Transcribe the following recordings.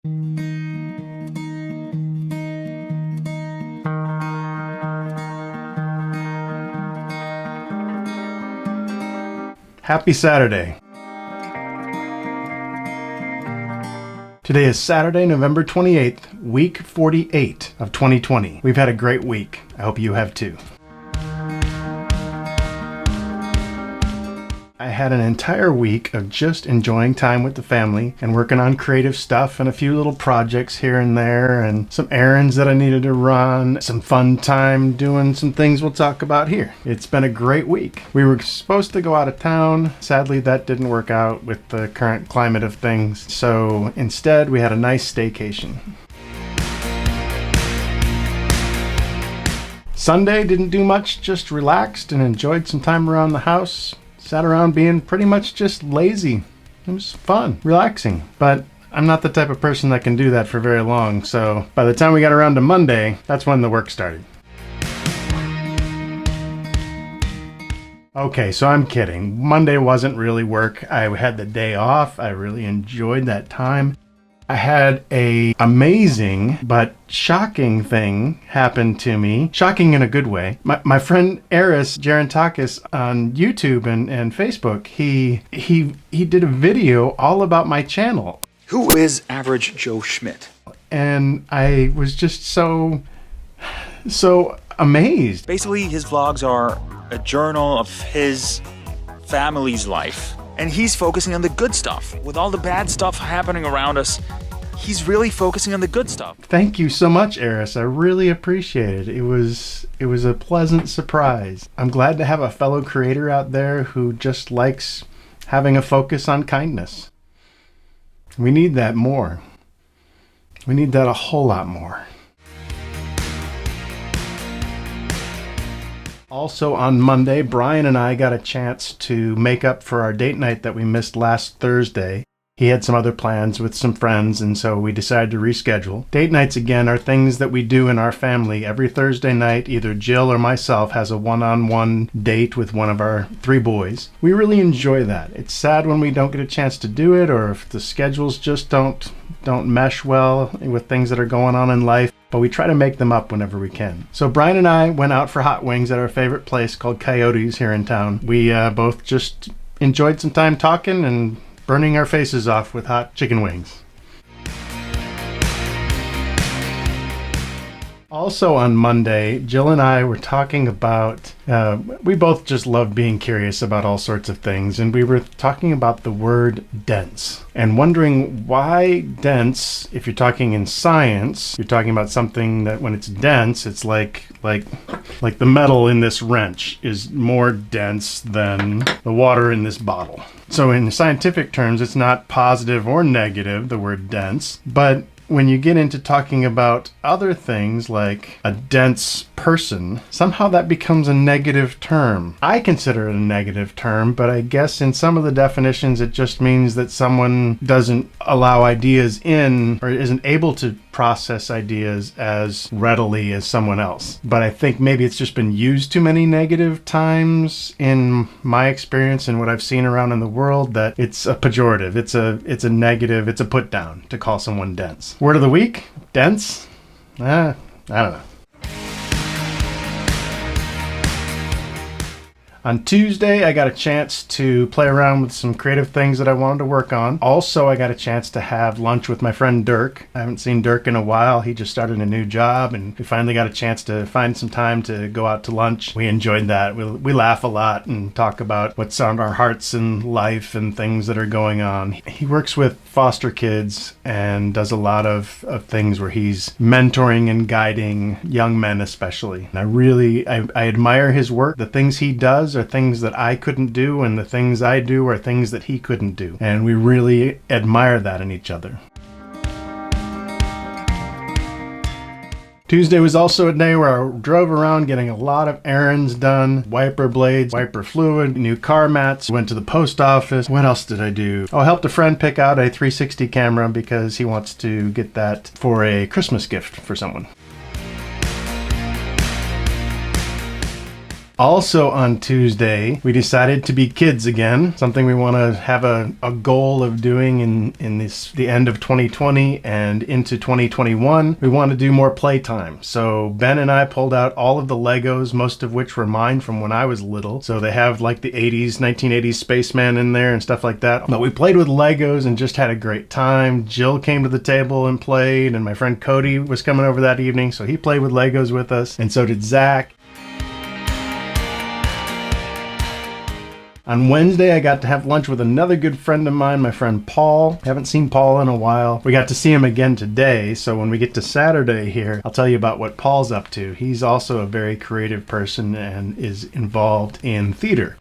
Happy Saturday. Today is Saturday, November 28th, week 48 of 2020. We've had a great week. I hope you have too. I had an entire week of just enjoying time with the family and working on creative stuff and a few little projects here and there and some errands that I needed to run, some fun time doing some things we'll talk about here. It's been a great week. We were supposed to go out of town. Sadly, that didn't work out with the current climate of things. So instead, we had a nice staycation. Sunday, didn't do much, just relaxed and enjoyed some time around the house. Sat around being pretty much just lazy. It was fun, relaxing. But I'm not the type of person that can do that for very long, so by the time we got around to Monday, that's when the work started. Okay, so I'm kidding. Monday wasn't really work. I had the day off. I really enjoyed that time. I had an amazing but shocking thing happen to me. Shocking in a good way. My friend Eris Gerontakis on YouTube and Facebook, he did a video all about my channel. Who is Average Joe Schmidt? And I was just so amazed. Basically, his vlogs are a journal of his family's life. And he's focusing on the good stuff. With all the bad stuff happening around us, he's really focusing on the good stuff. Thank you so much, Eris. I really appreciate it. It was a pleasant surprise. I'm glad to have a fellow creator out there who just likes having a focus on kindness. We need that more. We need that a whole lot more. Also on Monday, Brian and I got a chance to make up for our date night that we missed last Thursday. He had some other plans with some friends, and so we decided to reschedule. Date nights, again, are things that we do in our family. Every Thursday night, either Jill or myself has a one-on-one date with one of our 3 boys. We really enjoy that. It's sad when we don't get a chance to do it, or if the schedules just don't mesh well with things that are going on in life. But we try to make them up whenever we can. So Brian and I went out for hot wings at our favorite place called Coyotes here in town. We both just enjoyed some time talking and burning our faces off with hot chicken wings. Also on Monday, Jill and I were talking about, we both just love being curious about all sorts of things, and we were talking about the word dense and wondering why dense, if you're talking in science, you're talking about something that when it's dense, it's like the metal in this wrench is more dense than the water in this bottle. So in scientific terms, it's not positive or negative, the word dense, but when you get into talking about other things like a dense person, somehow that becomes a negative term. I consider it a negative term, but I guess in some of the definitions it just means that someone doesn't allow ideas in or isn't able to process ideas as readily as someone else. But I think maybe it's just been used too many negative times in my experience and what I've seen around in the world that it's a pejorative. It's a negative. It's a put down to call someone dense. Word of the week? Dense? I don't know. On Tuesday, I got a chance to play around with some creative things that I wanted to work on. Also, I got a chance to have lunch with my friend Dirk. I haven't seen Dirk in a while. He just started a new job, and we finally got a chance to find some time to go out to lunch. We enjoyed that. We laugh a lot and talk about what's on our hearts in life and things that are going on. He works with foster kids and does a lot of things where he's mentoring and guiding young men especially. And I admire his work. The things he does are things that I couldn't do, and the things I do are things that he couldn't do. And we really admire that in each other. Tuesday was also a day where I drove around getting a lot of errands done. Wiper blades, wiper fluid, new car mats, went to the post office. What else did I do? I helped a friend pick out a 360 camera because he wants to get that for a Christmas gift for someone. Also on Tuesday, we decided to be kids again, something we want to have a goal of doing in the end of 2020 and into 2021. We want to do more playtime. So Ben and I pulled out all of the Legos, most of which were mine from when I was little. So they have like the 1980s Spaceman in there and stuff like that. But we played with Legos and just had a great time. Jill came to the table and played, and my friend Cody was coming over that evening, so he played with Legos with us, and so did Zach. On Wednesday, I got to have lunch with another good friend of mine, my friend Paul. Haven't seen Paul in a while. We got to see him again today, so when we get to Saturday here, I'll tell you about what Paul's up to. He's also a very creative person and is involved in theater.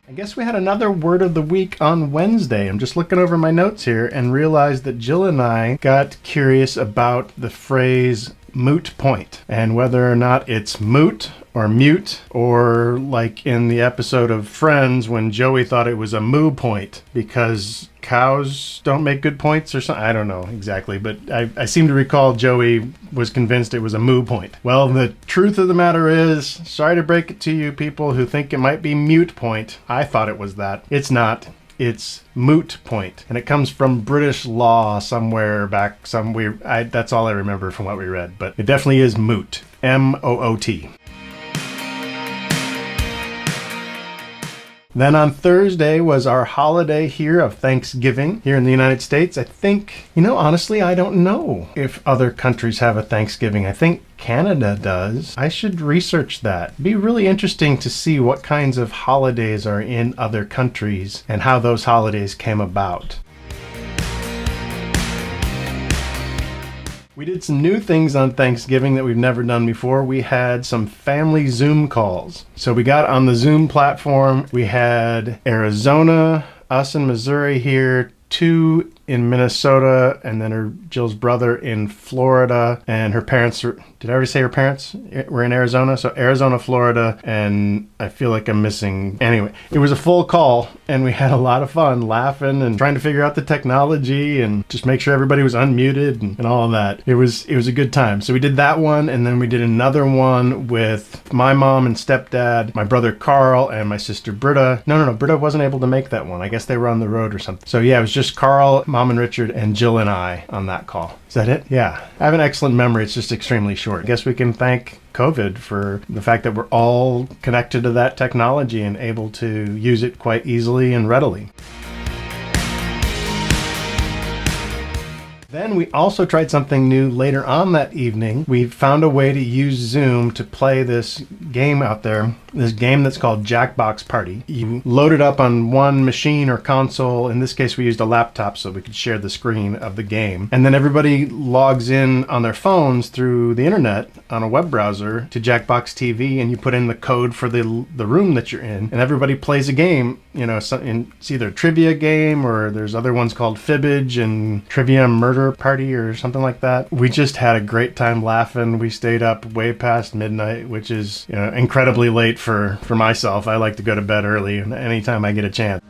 I guess we had another word of the week on Wednesday. I'm just looking over my notes here and realized that Jill and I got curious about the phrase moot point and whether or not it's moot or mute, or like in the episode of Friends when Joey thought it was a moo point because cows don't make good points or something. I don't know exactly, but I seem to recall Joey was convinced it was a moo point. Well, the truth of the matter is, sorry to break it to you people who think it might be mute point. I thought it was that. It's not. It's moot point, and it comes from British law somewhere back that's all I remember from what we read, but it definitely is moot. M-O-O-T. Then on Thursday was our holiday here of Thanksgiving here in the United States. I think, honestly, I don't know if other countries have a Thanksgiving. I think Canada does. I should research that. It'd be really interesting to see what kinds of holidays are in other countries and how those holidays came about. We did some new things on Thanksgiving that we've never done before. We had some family Zoom calls. So we got on the Zoom platform. We had Arizona, us in Missouri here, 2 in Minnesota, and then Jill's brother in Florida, and her parents did I already say her parents were in Arizona? So Arizona, Florida, and I feel like I'm missing. Anyway, it was a full call, and we had a lot of fun laughing and trying to figure out the technology and just make sure everybody was unmuted and all of that. It was a good time. So we did that one, and then we did another one with my mom and stepdad, my brother Carl, and my sister Britta. No, Britta wasn't able to make that one. I guess they were on the road or something. So yeah, it was just Carl, Mom and Richard, and Jill and I on that call. Is that it? Yeah. I have an excellent memory. It's just extremely short. I guess we can thank COVID for the fact that we're all connected to that technology and able to use it quite easily and readily. Then we also tried something new later on that evening. We found a way to use Zoom to play this game out there, this game that's called Jackbox Party. You load it up on one machine or console. In this case, we used a laptop so we could share the screen of the game. And then everybody logs in on their phones through the internet on a web browser to Jackbox TV, and you put in the code for the room that you're in, and everybody plays a game. It's either a trivia game or there's other ones called Fibbage and Trivia Murder Party or something like that. We just had a great time laughing. We stayed up way past midnight, which is incredibly late for myself. I like to go to bed early anytime I get a chance.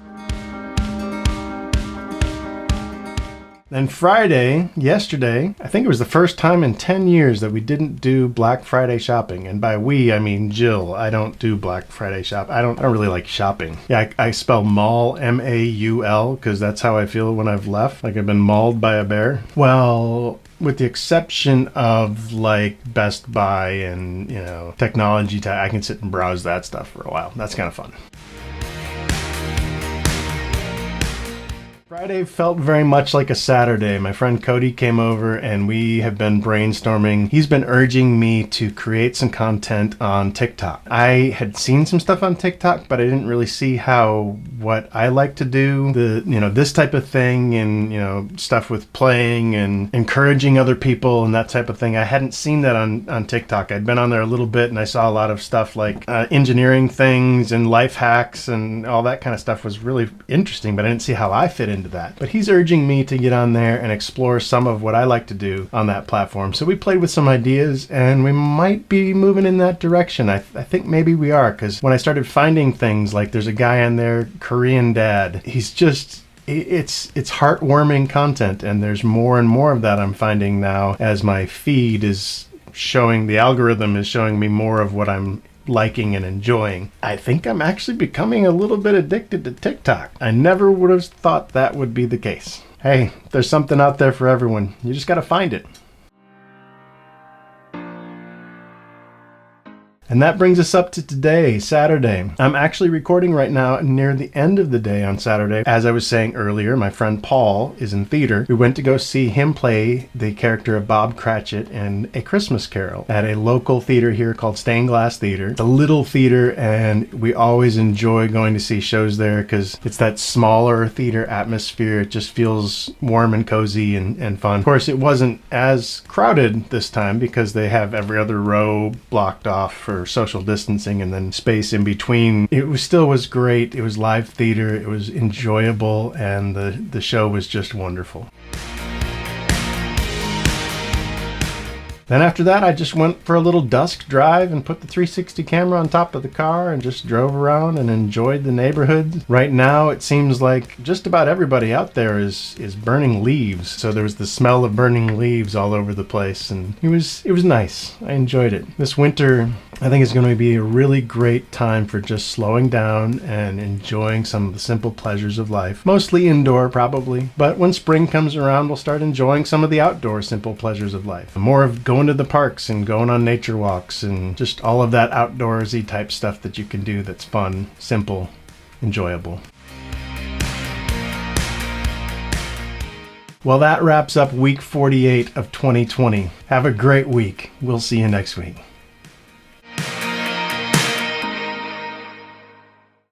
Then Friday, yesterday, I think it was the first time in 10 years that we didn't do Black Friday shopping. And by we, I mean Jill. I don't do Black Friday shop. I don't really like shopping. Yeah, I spell maul, M-A-U-L, because that's how I feel when I've left. Like I've been mauled by a bear. Well, with the exception of like Best Buy and, technology, I can sit and browse that stuff for a while. That's kind of fun. Friday felt very much like a Saturday. My friend Cody came over and we have been brainstorming. He's been urging me to create some content on TikTok. I had seen some stuff on TikTok, but I didn't really see what I like to do, this type of thing, and stuff with playing and encouraging other people and that type of thing. I hadn't seen that on TikTok. I'd been on there a little bit and I saw a lot of stuff like engineering things and life hacks and all that kind of stuff was really interesting, but I didn't see how I fit into that. But he's urging me to get on there and explore some of what I like to do on that platform. So we played with some ideas and we might be moving in that direction. I think maybe we are, because when I started finding things like there's a guy on there, Korean dad, he's just it's heartwarming content, and there's more and more of that I'm finding now as my feed is showing, the algorithm is showing me more of what I'm liking and enjoying. I think I'm actually becoming a little bit addicted to TikTok. I never would have thought that would be the case. Hey, there's something out there for everyone. You just gotta find it. And that brings us up to today, Saturday. I'm actually recording right now near the end of the day on Saturday. As I was saying earlier, my friend Paul is in theater. We went to go see him play the character of Bob Cratchit in A Christmas Carol at a local theater here called Stained Glass Theater. It's a little theater, and we always enjoy going to see shows there because it's that smaller theater atmosphere. It just feels warm and cozy and fun. Of course, it wasn't as crowded this time because they have every other row blocked off for social distancing and then space in between. It still was great. It was live theater. It was enjoyable, and the show was just wonderful. Then after that, I just went for a little dusk drive and put the 360 camera on top of the car and just drove around and enjoyed the neighborhood. Right now, it seems like just about everybody out there is burning leaves. So there was the smell of burning leaves all over the place, and it was nice. I enjoyed it. This winter, I think it's going to be a really great time for just slowing down and enjoying some of the simple pleasures of life. Mostly indoor, probably. But when spring comes around, we'll start enjoying some of the outdoor simple pleasures of life. More of going to the parks and going on nature walks and just all of that outdoorsy type stuff that you can do that's fun, simple, enjoyable. Well, that wraps up week 48 of 2020. Have a great week. We'll see you next week.